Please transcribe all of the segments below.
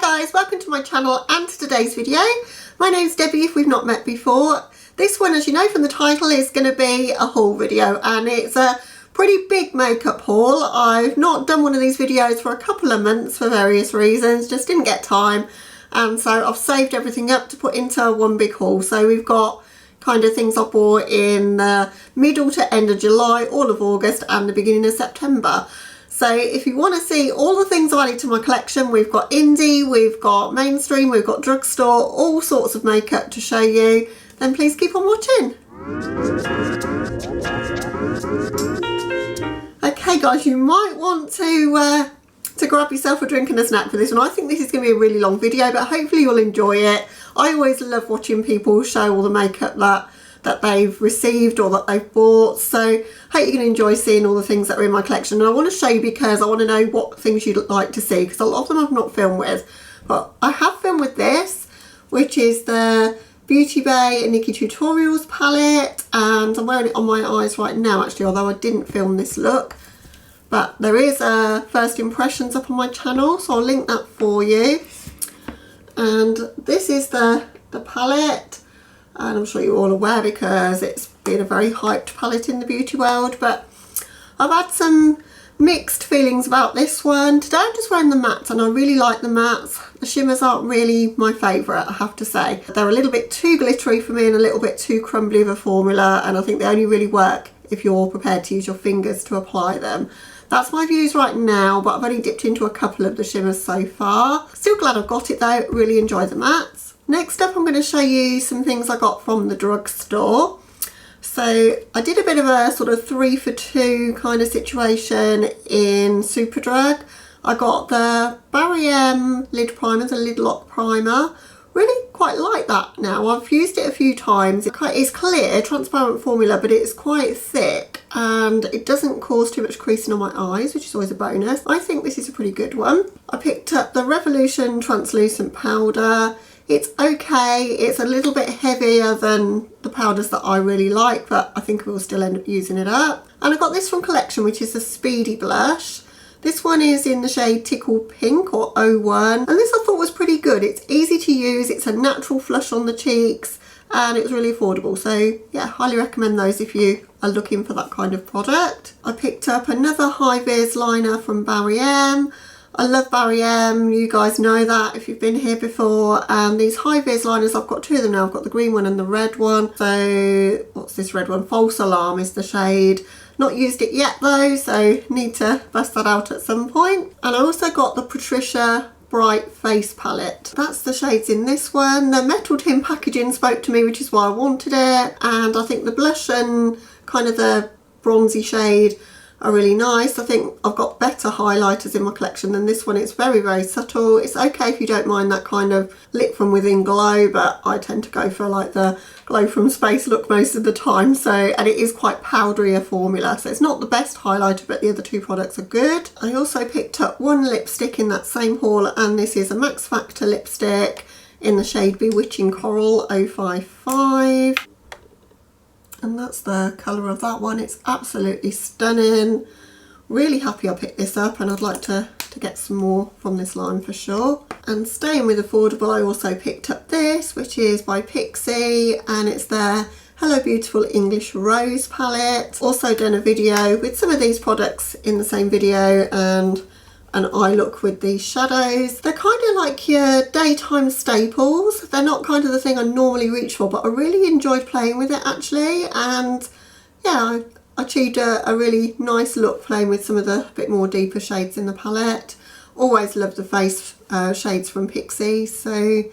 guys, welcome to my channel and to today's video. My name's Debbie if we've not met before. This one, as you know from the title, is going to be a haul video, and it's a pretty big makeup haul. I've not done one of these videos for a couple of months for various reasons, just didn't get time, and so I've saved everything up to put into one big haul. So we've got kind of things I bought in middle to end of July, all of August and the beginning of September. So if you want to see all the things I added to my collection, we've got indie, we've got mainstream, we've got drugstore, all sorts of makeup to show you, then please keep on watching. Okay guys, you might want to grab yourself a drink and a snack for this one. I think this is going to be a really long video, but hopefully you'll enjoy it. I always love watching people show all the makeup that they've received or that they've bought, so I hope you can enjoy seeing all the things that are in my collection. And I want to show you because I want to know what things you'd like to see, because a lot of them I've not filmed with, but I have filmed with this, which is the Beauty Bay Nikki Tutorials palette, and I'm wearing it on my eyes right now actually, although I didn't film this look. But there is a first impressions up on my channel, so I'll link that for you. And this is the palette, and I'm sure you're all aware because it's been a very hyped palette in the beauty world, but I've had some mixed feelings about this one. Today I'm just wearing the mattes, and I really like the mattes. The shimmers aren't really my favourite, I have to say. They're a little bit too glittery for me and a little bit too crumbly of a formula, and I think they only really work if you're prepared to use your fingers to apply them. That's my views right now, but I've only dipped into a couple of the shimmers so far. Still glad I've got it though, really enjoy the mattes. Next up I'm going to show you some things I got from the drugstore. So I did a bit of a sort of 3 for 2 kind of situation in Superdrug. I got the Barry M lid primer, the lid lock primer. Really quite like that now. I've used it a few times. It's clear, transparent formula, but it's quite thick and it doesn't cause too much creasing on my eyes, which is always a bonus. I think this is a pretty good one. I picked up the Revolution translucent powder. It's okay, it's a little bit heavier than the powders that I really like, but I think we'll still end up using it up. And I got this from Collection, which is the Speedy Blush. This one is in the shade Tickle Pink or 01, and this I thought was pretty good. It's easy to use, it's a natural flush on the cheeks, and it was really affordable. So yeah, highly recommend those if you are looking for that kind of product. I picked up another high vis liner from Barry M. I love Barry M, you guys know that if you've been here before, and these high vis liners, I've got 2 of them now. I've got the green one and the red one. So what's this red one? False Alarm is the shade. Not used it yet though, so need to bust that out at some point. And I also got the Patricia Bright Face Palette. That's the shades in this one. The metal tin packaging spoke to me, which is why I wanted it, and I think the blush and kind of the bronzy shade are really nice. I think I've got better highlighters in my collection than this one. It's very, very subtle. It's okay if you don't mind that kind of lit from within glow, but I tend to go for like the glow from space look most of the time. So, and it is quite powdery a formula, so it's not the best highlighter, but the other 2 products are good. I also picked up one lipstick in that same haul, and this is a Max Factor lipstick in the shade Bewitching Coral 055. And that's the colour of that one. It's absolutely stunning. Really happy I picked this up, and I'd like to get some more from this line for sure. And staying with affordable, I also picked up this, which is by Pixie, and it's their Hello Beautiful English Rose palette. Also done a video with some of these products in the same video, and an eye look with these shadows. They're kind of like your daytime staples. They're not kind of the thing I normally reach for, but I really enjoyed playing with it actually, and yeah, I achieved a really nice look playing with some of the bit more deeper shades in the palette. Always love the face shades from Pixie, so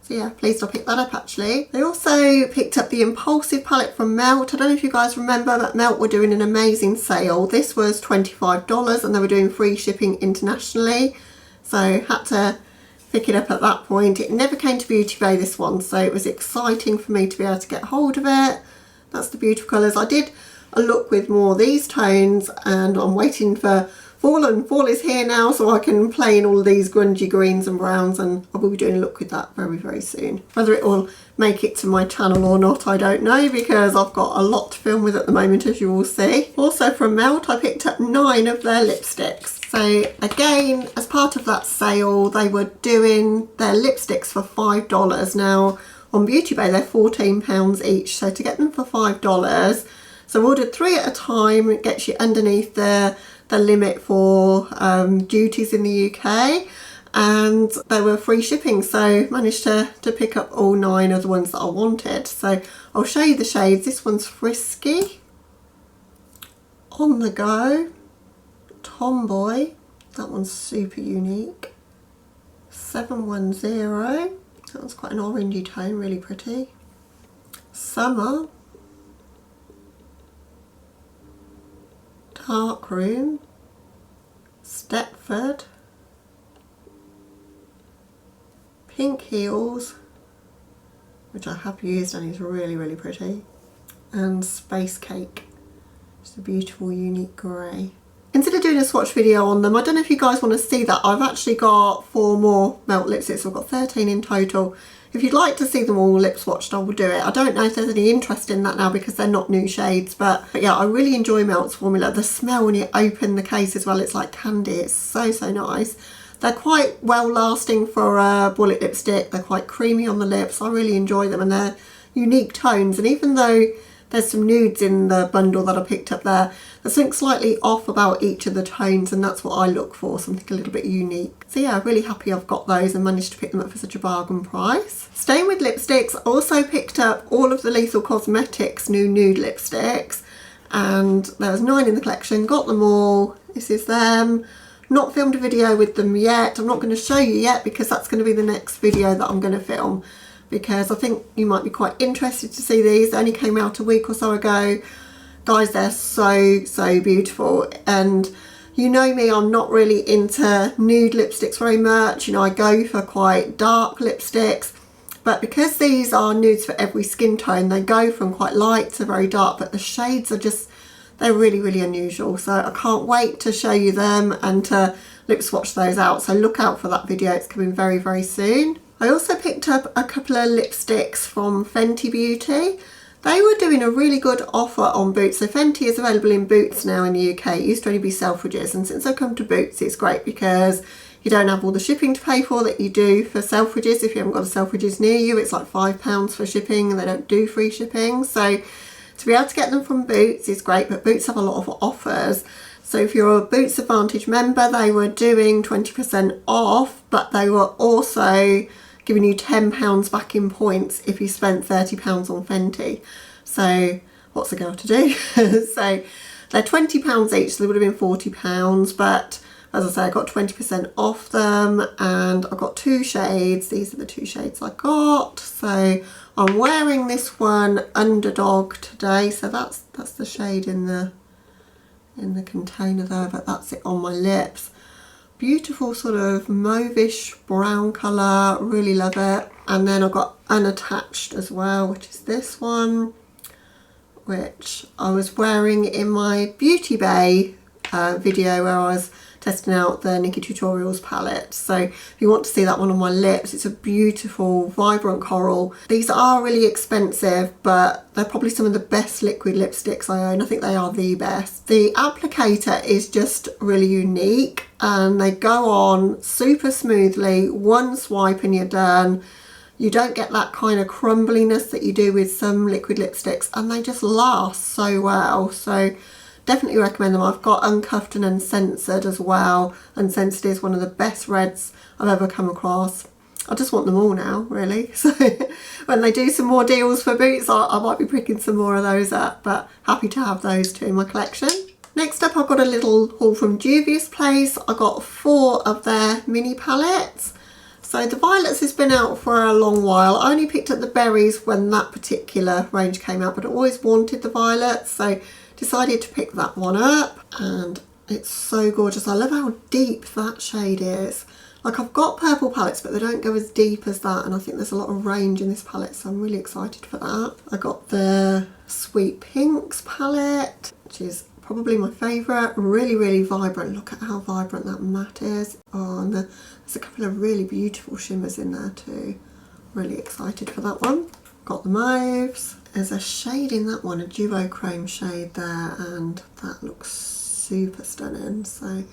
yeah, pleased I picked that up actually. I also picked up the Impulsive palette from Melt. I don't know if you guys remember that Melt were doing an amazing sale. This was $25 and they were doing free shipping internationally, so had to pick it up at that point. It never came to Beauty Bay, this one, so it was exciting for me to be able to get hold of it. That's the beautiful colours. I did a look with more of these tones, and I'm waiting for fall, and fall is here now, so I can play in all of these grungy greens and browns, and I will be doing a look with that very, very soon. Whether it will make it to my channel or not, I don't know, because I've got a lot to film with at the moment, as you will see. Also from Melt, I picked up 9 of their lipsticks. So again, as part of that sale, they were doing their lipsticks for $5. Now on Beauty Bay, they're £14 each. So to get them for $5, so I ordered 3 at a time. It gets you underneath the limit for duties in the UK, and they were free shipping. So managed to pick up all 9 of the ones that I wanted. So I'll show you the shades. This one's Frisky, On the Go, Tomboy, that one's super unique, 710, that one's quite an orangey tone, really pretty, Summer, Dark Room, Stepford, Pink Heels, which I have used and is really, really pretty, and Space Cake, it's a beautiful unique grey. Instead of doing a swatch video on them, I don't know if you guys want to see that, I've actually got 4 more melt lipsticks, so I've got 13 in total. If you'd like to see them all lip swatched, I will do it. I don't know if there's any interest in that now because they're not new shades, but yeah, I really enjoy Melt's formula. The smell when you open the case as well, it's like candy. It's so, so nice. They're quite well lasting for a bullet lipstick. They're quite creamy on the lips. I really enjoy them, and they're unique tones. And even though there's some nudes in the bundle that I picked up there, there's something slightly off about each of the tones, and that's what I look for, something a little bit unique. So yeah, I'm really happy I've got those and managed to pick them up for such a bargain price. Staying with lipsticks, I also picked up all of the Lethal Cosmetics new nude lipsticks, and there was 9 in the collection. Got them all. This is them. Not filmed a video with them yet. I'm not going to show you yet because that's going to be the next video that I'm going to film, because I think you might be quite interested to see these. They only came out a week or so ago. Guys, they're so, so beautiful. And you know me, I'm not really into nude lipsticks very much. You know, I go for quite dark lipsticks. But because these are nudes for every skin tone, they go from quite light to very dark. But the shades are just, they're really, really unusual. So I can't wait to show you them and to lip swatch those out. So look out for that video. It's coming very, very soon. I also picked up a couple of lipsticks from Fenty Beauty. They were doing a really good offer on Boots. So Fenty is available in Boots now in the UK. It used to only be Selfridges, and since I've come to Boots, it's great because you don't have all the shipping to pay for that you do for Selfridges. If you haven't got a Selfridges near you, it's like £5 for shipping, and they don't do free shipping. So to be able to get them from Boots is great, but Boots have a lot of offers. So if you're a Boots Advantage member, they were doing 20% off, but they were also giving you £10 back in points if you spent £30 on Fenty. So what's a girl to do? So they're £20 each, so they would have been £40, but as I say, I got 20% off them, and I got 2 shades. These are the 2 shades I got. So I'm wearing this one, Underdog, today. So that's the shade in the container there, but that's it on my lips. Beautiful sort of mauvish brown colour, really love it. And then I've got Unattached as well, which is this one, which I was wearing in my Beauty Bay video where I was testing out the Nikki Tutorials palette. So if you want to see that one on my lips, it's a beautiful vibrant coral. These are really expensive, but they're probably some of the best liquid lipsticks I own. I think they are the best. The applicator is just really unique, and they go on super smoothly. One swipe and you're done. You don't get that kind of crumbliness that you do with some liquid lipsticks, and they just last so well. So definitely recommend them. I've got Uncuffed and Uncensored as well. Uncensored is one of the best reds I've ever come across. I just want them all now, really. So when they do some more deals for Boots, I might be picking some more of those up, but happy to have those too in my collection. Next up, I've got a little haul from Juvia's Place. I got 4 of their mini palettes. So the violets has been out for a long while. I only picked up the berries when that particular range came out, but I always wanted the violets, so decided to pick that one up, and it's so gorgeous. I love how deep that shade is. Like, I've got purple palettes, but they don't go as deep as that, and I think there's a lot of range in this palette, so I'm really excited for that. I got the Sweet Pinks palette, which is probably my favourite. Really, really vibrant. Look at how vibrant that matte is. Oh, and there's a couple of really beautiful shimmers in there too. Really excited for that one. Got the mauves. There's a shade in that one, a duochrome shade there, and that looks super stunning. So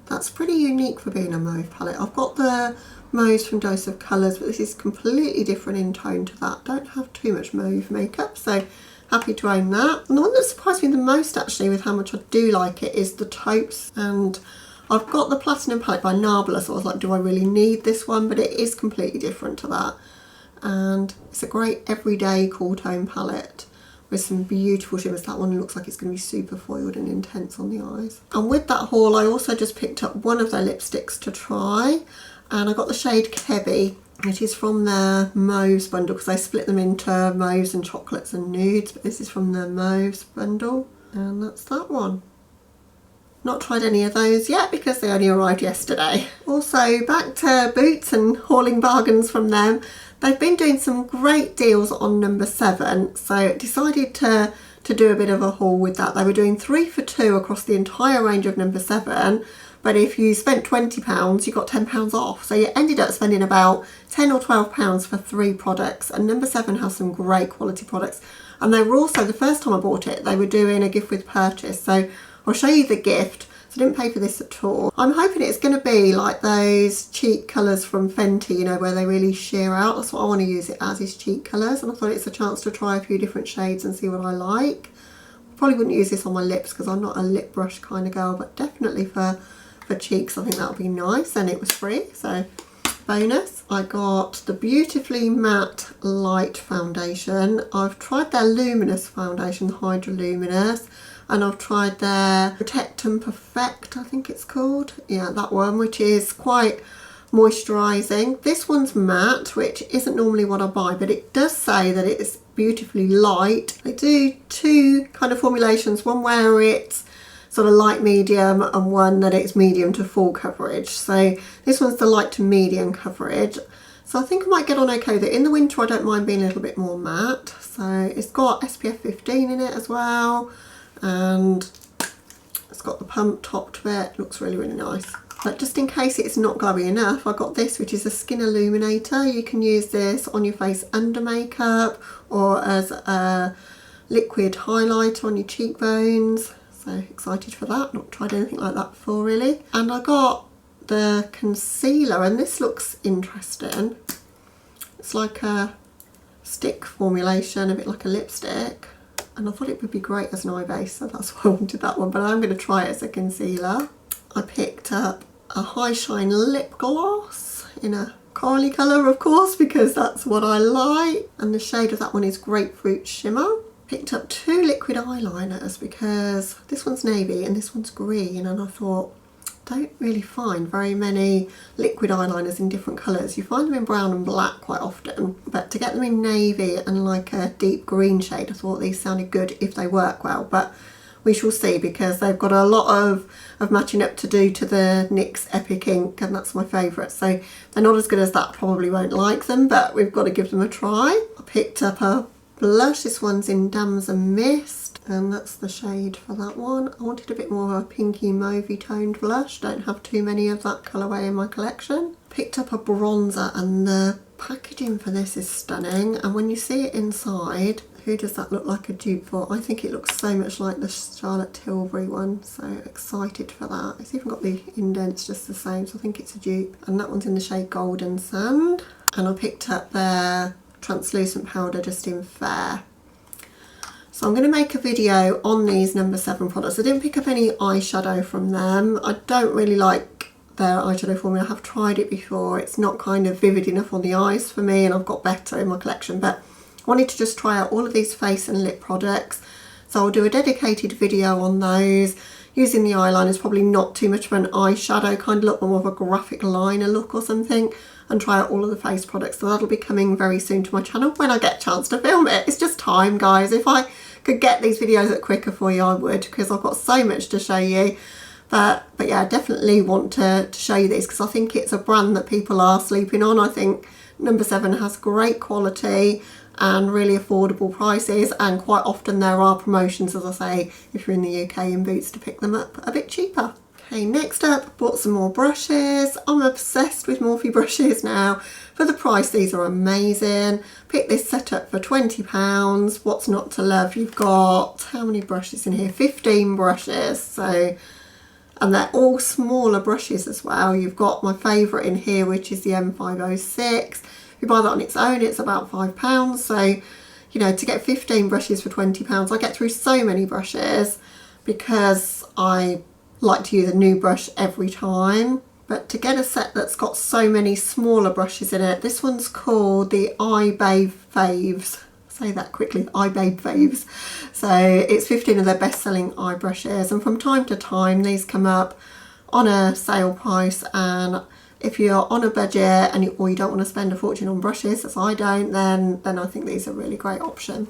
That's pretty unique for being a mauve palette. I've got the mauves from Dose of Colours, but this is completely different in tone to that. Don't have too much mauve makeup, so happy to own that. And the one that surprised me the most actually with how much I do like it is the taupes. And I've got the Platinum palette by Narbla, so I was like, do I really need this one? But it is completely different to that. And it's a great everyday cool tone palette with some beautiful shimmers. That one looks like it's going to be super foiled and intense on the eyes. And with that haul, I also just picked up one of their lipsticks to try. And I got the shade Kebby, which is from their Mauves bundle, because they split them into Mauves and Chocolates and Nudes. But this is from the Mauves bundle. And that's that one. Not tried any of those yet because they only arrived yesterday. Also, back to Boots and hauling bargains from them. They've been doing some great deals on number 7, so decided to do a bit of a haul with that. They were doing 3 for 2 across the entire range of number 7, but if you spent £20, you got £10 off. So you ended up spending about £10 or £12 for 3 products, and number 7 has some great quality products. And they were also, the first time I bought it, they were doing a gift with purchase. So I'll show you the gift. I didn't pay for this at all. I'm hoping it's going to be like those cheek colours from Fenty, you know, where they really sheer out. That's what I want to use it as, is cheek colours. And I thought it's a chance to try a few different shades and see what I like. Probably wouldn't use this on my lips because I'm not a lip brush kind of girl, but definitely for cheeks I think that would be nice. And it was free, so bonus. I got the Beautifully Matte Light Foundation. I've tried their Luminous foundation, the Hydra Luminous. And I've tried their Protect and Perfect, I think it's called. Yeah, that one, which is quite moisturising. This one's matte, which isn't normally what I buy, but it does say that it's beautifully light. They do 2 kind of formulations, one where it's sort of light medium and one that it's medium to full coverage. So this one's the light to medium coverage. So I think I might get on okay with it. In the winter I don't mind being a little bit more matte. So it's got SPF 15 in it as well. And it's got the pump top to it. Looks really, really nice. But just in case it's not glowy enough, I got this, which is a skin illuminator. You can use this on your face under makeup or as a liquid highlighter on your cheekbones. So excited for that. Not tried anything like that before really. And I got the concealer, and this looks interesting. It's like a stick formulation, a bit like a lipstick. And I thought it would be great as an eye base, so that's why I wanted that one. But I'm going to try it as a concealer. I picked up a High Shine lip gloss in a corally colour, of course, because that's what I like. And the shade of that one is Grapefruit Shimmer. Picked up 2 liquid eyeliners because this one's navy and this one's green. And I thought, don't really find very many liquid eyeliners in different colours. You find them in brown and black quite often, but to get them in navy and like a deep green shade, I thought these sounded good if they work well, but we shall see because they've got a lot of matching up to do to the NYX Epic Ink, and that's my favourite. So they're not as good as that, probably won't like them, but we've got to give them a try. I picked up a blush. This one's in Damson Mist. And that's the shade for that one. I wanted a bit more of a pinky mauvey toned blush. Don't have too many of that colourway in my collection. Picked up a bronzer, and the packaging for this is stunning. And when you see it inside, who does that look like a dupe for? I think it looks so much like the Charlotte Tilbury one. So excited for that. It's even got the indents just the same, so I think it's a dupe. And that one's in the shade Golden Sand. And I picked up their translucent powder just in Fair. So I'm going to make a video on these number 7 products. I didn't pick up any eyeshadow from them. I don't really like their eyeshadow formula. I have tried it before. It's not kind of vivid enough on the eyes for me, and I've got better in my collection. But I wanted to just try out all of these face and lip products. So I'll do a dedicated video on those. Using the eyeliners, probably not too much of an eyeshadow kind of look, but more of a graphic liner look or something. And try out all of the face products. So that'll be coming very soon to my channel when I get a chance to film it. It's just time, guys. If I could get these videos up quicker for you, I would, because I've got so much to show you. But yeah, I definitely want to show you these because I think it's a brand that people are sleeping on. I think number 7 has great quality and really affordable prices, and quite often there are promotions, as I say, if you're in the UK, in Boots to pick them up a bit cheaper. Okay, next up, bought some more brushes. I'm obsessed with Morphe brushes now. For the price, these are amazing. Picked this set up for £20. What's not to love? You've got, how many brushes in here? 15 brushes. So And they're all smaller brushes as well. You've got my favourite in here, which is the M506. If you buy that on its own, it's about £5. So, you know, to get 15 brushes for £20, I get through so many brushes because I like to use a new brush every time. But to get a set that's got so many smaller brushes in it, this one's called the iBabe Faves. Say that quickly, iBabe Faves. So it's 15 of their best-selling eye brushes, and from time to time these come up on a sale price, and if you're on a budget and or you don't want to spend a fortune on brushes, as I don't, then I think these are a really great option.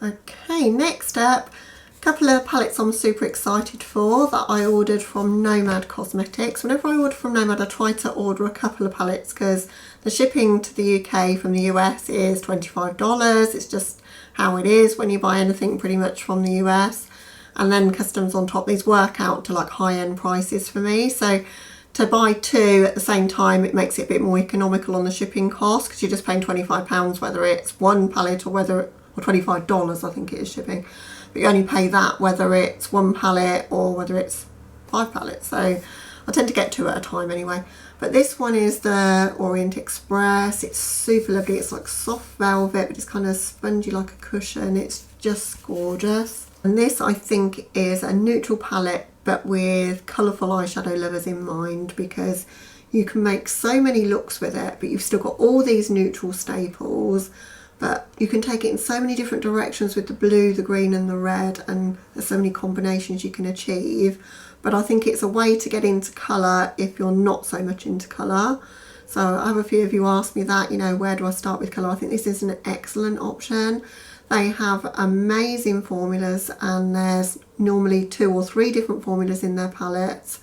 Okay, next up, a couple of palettes I'm super excited for that I ordered from Nomad Cosmetics. Whenever I order from Nomad, I try to order a couple of palettes because the shipping to the UK from the US is $25. It's just how it is when you buy anything pretty much from the US. And then customs on top. These work out to like high-end prices for me. So to buy two at the same time, it makes it a bit more economical on the shipping cost because you're just paying £25 whether it's one palette or $25 I think it is shipping. But you only pay that whether it's one palette or whether it's 5 palettes. So I tend to get 2 at a time anyway. But this one is the Orient Express. It's super lovely. It's like soft velvet, but it's kind of spongy like a cushion. It's just gorgeous. And this I think is a neutral palette but with colourful eyeshadow lovers in mind, because you can make so many looks with it, but you've still got all these neutral staples, but you can take it in so many different directions with the blue, the green and the red, and there's so many combinations you can achieve. But I think it's a way to get into colour if you're not so much into colour. So I have a few of you ask me that, you know, where do I start with colour? I think this is an excellent option. They have amazing formulas, and there's normally 2 or 3 different formulas in their palettes,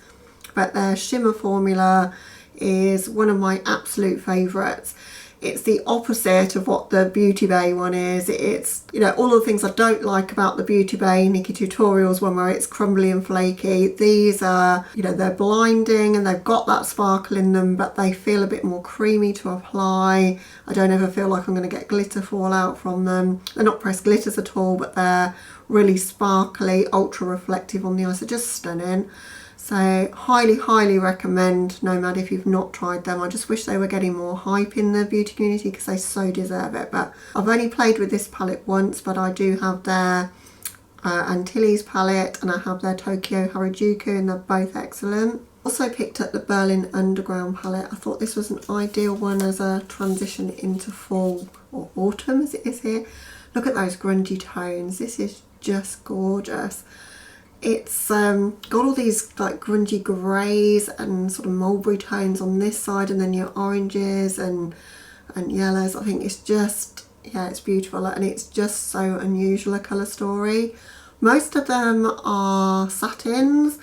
but their shimmer formula is one of my absolute favourites. It's the opposite of what the Beauty Bay one is. It's, you know, all the things I don't like about the Beauty Bay Nikki Tutorials one where it's crumbly and flaky. These are, you know, they're blinding and they've got that sparkle in them, but they feel a bit more creamy to apply. I don't ever feel like I'm going to get glitter fall out from them. They're not pressed glitters at all, but they're really sparkly, ultra reflective on the eye, so just stunning. So highly recommend Nomad if you've not tried them. I just wish they were getting more hype in the beauty community because they so deserve it. But I've only played with this palette once, but I do have their Antilles palette and I have their Tokyo Harajuku, and they're both excellent. Also picked up the Berlin Underground palette. I thought this was an ideal one as a transition into fall or autumn as it is here. Look at those grungy tones. This is just gorgeous. It's got all these like grungy greys and sort of mulberry tones on this side, and then your oranges and yellows. I think it's just, yeah, it's beautiful, and it's just so unusual a colour story. Most of them are satins.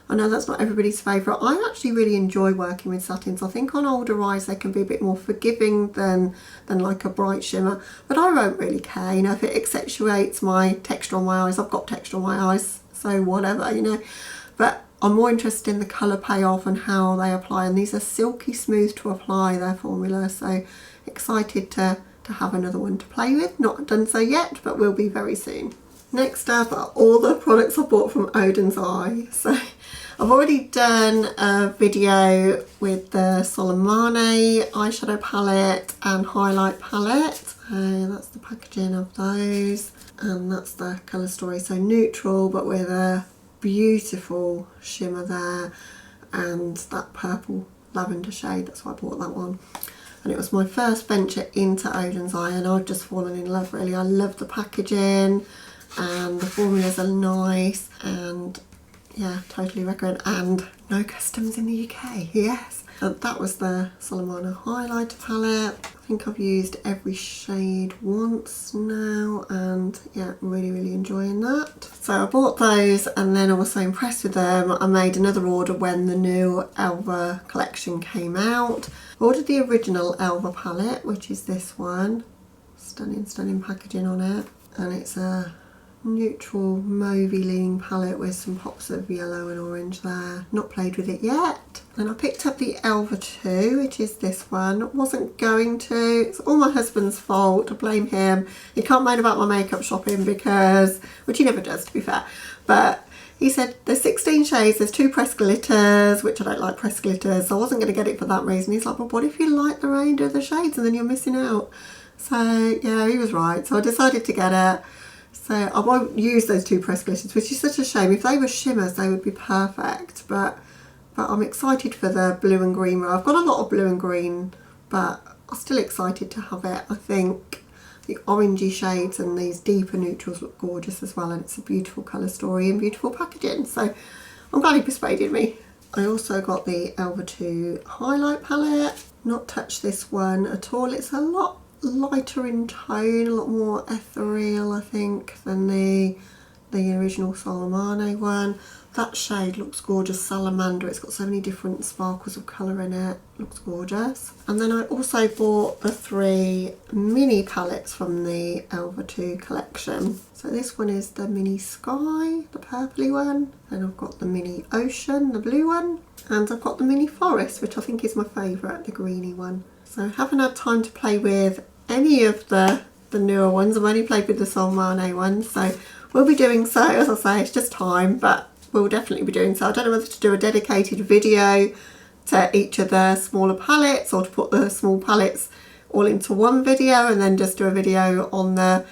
I know that's not everybody's favourite. I actually really enjoy working with satins. I think on older eyes they can be a bit more forgiving than like a bright shimmer, but I won't really care, you know, if it accentuates my texture on my eyes. I've got texture on my eyes, so whatever, you know. But I'm more interested in the colour payoff and how they apply, and these are silky smooth to apply, their formula. So excited to have another one to play with. Not done so yet, but will be very soon. Next up are all the products I bought from Odin's Eye. So I've already done a video with the Soleimani eyeshadow palette and highlight palette. That's the packaging of those, and that's the colour story. So neutral but with a beautiful shimmer there, and that purple lavender shade. That's why I bought that one. And it was my first venture into Odin's Eye, and I've just fallen in love really. I love the packaging and the formulas are nice, and yeah, totally recommend. And no customs in the UK, yes. And that was the Soleimani highlighter palette. I think I've used every shade once now, and yeah, I'm really enjoying that. So I bought those, and then I was so impressed with them, I made another order when the new Elva collection came out. I ordered the original Elva palette, which is this one. Stunning packaging on it, and it's a neutral mauvey leaning palette with some pops of yellow and orange there. Not played with it yet. And I picked up the Elva 2, which is this one. Wasn't going to. It's all my husband's fault. I blame him. He can't moan about my makeup shopping because, which he never does to be fair, but he said there's 16 shades, there's 2 pressed glitters, which I don't like pressed glitters, so I wasn't going to get it for that reason. He's like, well, what if you like the remainder of the shades and then you're missing out? So yeah, he was right. So I decided to get it. So I won't use those 2 pressed glitters, which is such a shame. If they were shimmers, they would be perfect. But I'm excited for the blue and green row. I've got a lot of blue and green, but I'm still excited to have it. I think the orangey shades and these deeper neutrals look gorgeous as well, and it's a beautiful colour story and beautiful packaging. So I'm glad he persuaded me. I also got the Elva 2 highlight palette. Not touched this one at all. It's a lot lighter in tone, a lot more ethereal, I think, than the original Solomane one. That shade looks gorgeous, Salamander. It's got so many different sparkles of colour in it. Looks gorgeous. And then I also bought the 3 mini palettes from the Elva 2 collection. So this one is the Mini Sky, the purpley one. Then I've got the Mini Ocean, the blue one. And I've got the Mini Forest, which I think is my favourite, the greeny one. So I haven't had time to play with any of the newer ones. I've only played with the Solomane ones. So we'll be doing so, as I say, it's just time, but we'll definitely be doing so. I don't know whether to do a dedicated video to each of the smaller palettes or to put the small palettes all into one video and then just do a video on the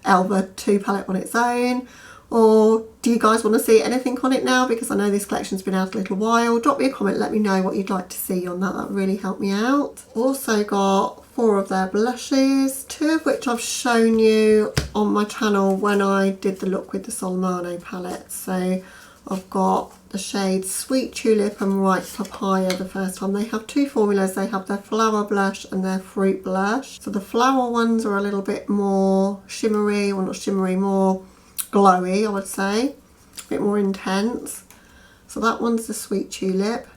Elva 2 palette on its own. Or do you guys want to see anything on it now? Because I know this collection's been out a little while. Drop me a comment, let me know what you'd like to see on that. That would really help me out. Also got 4 of their blushes, 2 of which I've shown you on my channel when I did the look with the Solomane palette. So I've got the shades Sweet Tulip and Ripe Papaya the first time. They have 2 formulas. They have their flower blush and their fruit blush. So the flower ones are a little bit more shimmery, or not shimmery, more glowy, I would say, a bit more intense. So that one's the Sweet Tulip.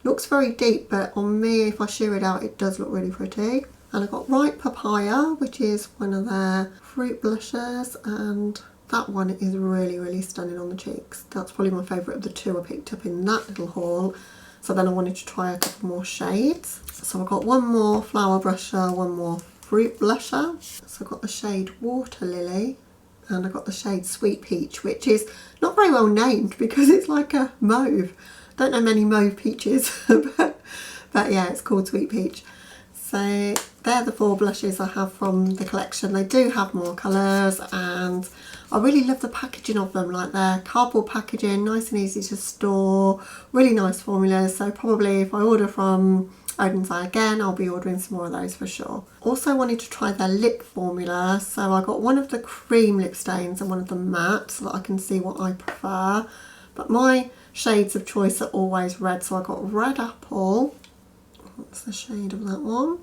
Looks very deep, but on me, if I sheer it out, it does look really pretty. And I've got Ripe Papaya, which is one of their fruit blushes, and that one is really, really stunning on the cheeks. That's probably my favourite of the 2 I picked up in that little haul. So then I wanted to try a couple more shades. So I've got one more flower blusher, one more fruit blusher. So I've got the shade Water Lily. And I've got the shade Sweet Peach, which is not very well named because it's like a mauve. Don't know many mauve peaches, but yeah, it's called Sweet Peach. So they're the 4 blushes I have from the collection. They do have more colours, and I really love the packaging of them, like their cardboard packaging, nice and easy to store, really nice formulas. So probably if I order from Odin's Eye again, I'll be ordering some more of those for sure. Also wanted to try their lip formula, so I got one of the cream lip stains and one of the matte so that I can see what I prefer. But my shades of choice are always red, so I got Red Apple. What's the shade of that one?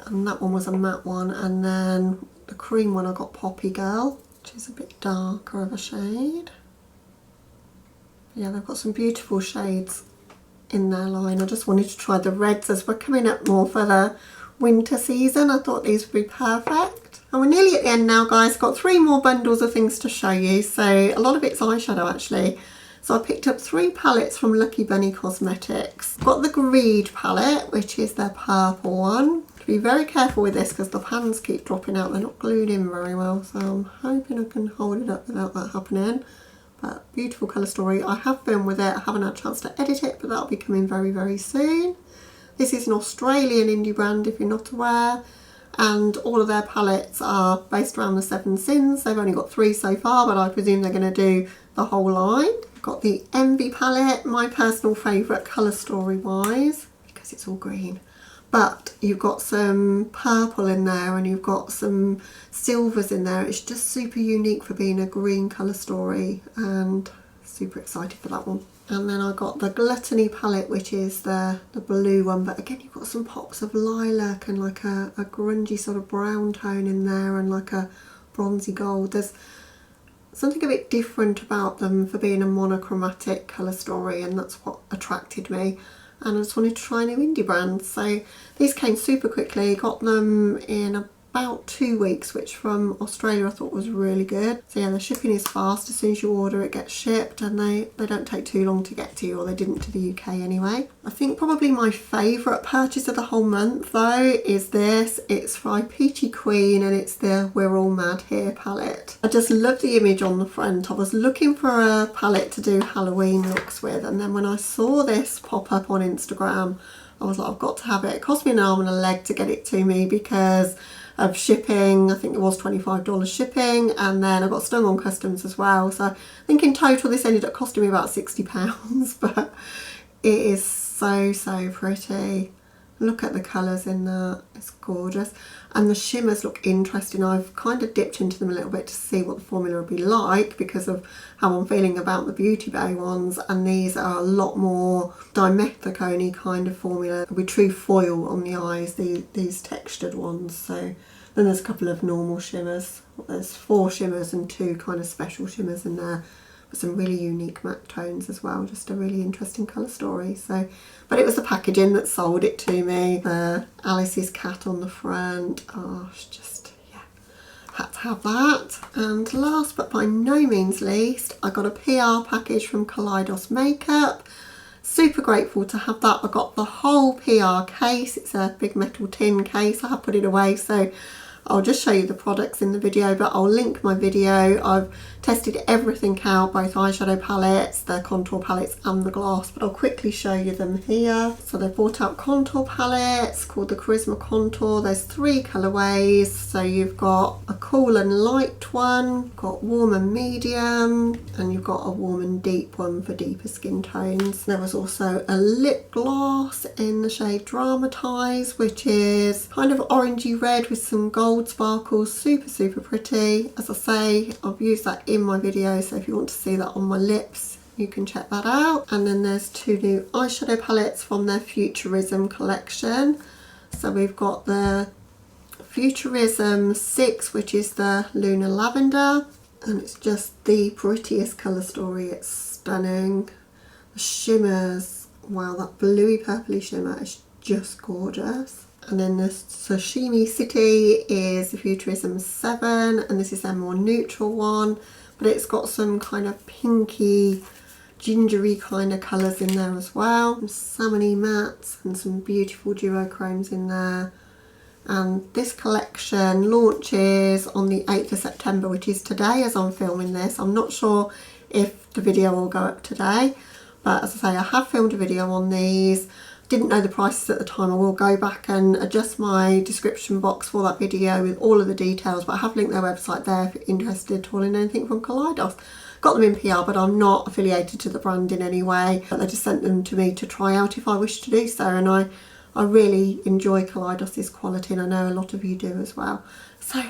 And that one was a matte one, and then the cream one I got Poppy Girl, which is a bit darker of a shade. Yeah, they've got some beautiful shades in their line. I just wanted to try the reds as we're coming up more for the winter season. I thought these would be perfect. And we're nearly at the end now, guys. Got 3 more bundles of things to show you. So a lot of it's eyeshadow actually. So I picked up 3 palettes from Lucky Bunny Cosmetics. Got the Greed palette, which is their purple one. Be very careful with this because the pans keep dropping out. They're not glued in very well, so I'm hoping I can hold it up without that happening. But beautiful colour story. I have been with it. I haven't had a chance to edit it, but that'll be coming very, very soon. This is an Australian indie brand, if you're not aware. And all of their palettes are based around the 7 Sins. They've only got 3 so far, but I presume they're going to do the whole line. Got the Envy palette, my personal favourite colour story wise, because it's all green. But you've got some purple in there and you've got some silvers in there. It's just super unique for being a green colour story, and super excited for that one. And then I got the Gluttony palette, which is the blue one, but again you've got some pops of lilac and like a grungy sort of brown tone in there and like a bronzy gold. There's something a bit different about them for being a monochromatic colour story, and that's what attracted me. And I just wanted to try new indie brands. So these came super quickly, got them in about about 2 weeks, which from Australia I thought was really good. So yeah, the shipping is fast. As soon as you order it gets shipped, and they don't take too long to get to you, or they didn't to the UK anyway. I think probably my favourite purchase of the whole month though is this. It's by Peachy Queen, and it's the We're All Mad Here palette. I just love the image on the front. I was looking for a palette to do Halloween looks with, and then when I saw this pop up on Instagram, I was like, I've got to have it. It cost me an arm and a leg to get it to me because of shipping. I think it was $25 shipping, and then I got stung on customs as well. So I think in total this ended up costing me about £60, but it is so pretty. Look at the colours in that, it's gorgeous. And the shimmers look interesting. I've kind of dipped into them a little bit to see what the formula would be like because of how I'm feeling about the Beauty Bay ones. And these are a lot more dimethicone kind of formula with true foil on the eyes, these textured ones. So then there's a couple of normal shimmers. There's 4 shimmers and 2 kind of special shimmers in there. Some really unique matte tones as well, just a really interesting colour story. So, but it was the packaging that sold it to me. Alice's cat on the front, oh, just, yeah, had to have that. And last but by no means least, I got a PR package from Kaleidos Makeup. Super grateful to have that. I got the whole PR case. It's a big metal tin case. I have put it away, so I'll just show you the products in the video, but I'll link my video. I've tested everything out, both eyeshadow palettes, the contour palettes and the gloss, but I'll quickly show you them here. So they've brought out contour palettes called the Charisma Contour. There's 3 colourways. So you've got a cool and light one, got warm and medium, and you've got a warm and deep one for deeper skin tones. There was also a lip gloss in the shade Dramatize, which is kind of orangey red with some gold sparkles. Super pretty. As I say, I've used that in my video, so if you want to see that on my lips, you can check that out. And then there's 2 new eyeshadow palettes from their Futurism collection. So we've got the Futurism 6, which is the Lunar Lavender, and it's just the prettiest colour story. It's stunning. The shimmers, wow, that bluey purpley shimmer is just gorgeous. And then the Sashimi City is the Futurism 7, and this is their more neutral one, but it's got some kind of pinky, gingery kind of colours in there as well. Some salmony mattes and some beautiful duochromes in there. And this collection launches on the 8th of September, which is today as I'm filming this. I'm not sure if the video will go up today, but as I say, I have filmed a video on these. Didn't know the prices at the time. I will go back and adjust my description box for that video with all of the details, but I have linked their website there if you're interested at all in anything from Kaleidos. Got them in PR, but I'm not affiliated to the brand in any way. But they just sent them to me to try out if I wish to do so, and I really enjoy Kaleidos' quality, and I know a lot of you do as well. So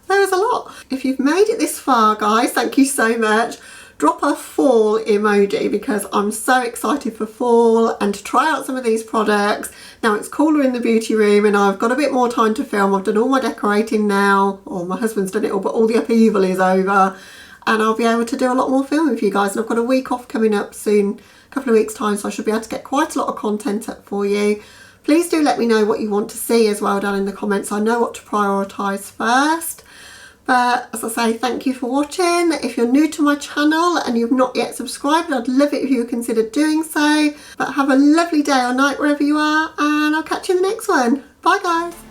there's a lot. If you've made it this far, guys, thank you so much. Drop a fall emoji because I'm so excited for fall and to try out some of these products. Now it's cooler in the beauty room and I've got a bit more time to film. I've done all my decorating now, or my husband's done it all, but all the upheaval is over, and I'll be able to do a lot more filming for you guys. And I've got a week off coming up soon, a couple of weeks time, so I should be able to get quite a lot of content up for you. Please do let me know what you want to see as well down in the comments. I know what to prioritise first. But as I say, thank you for watching. If you're new to my channel and you've not yet subscribed, I'd love it if you would consider doing so. But have a lovely day or night wherever you are, and I'll catch you in the next one. Bye guys.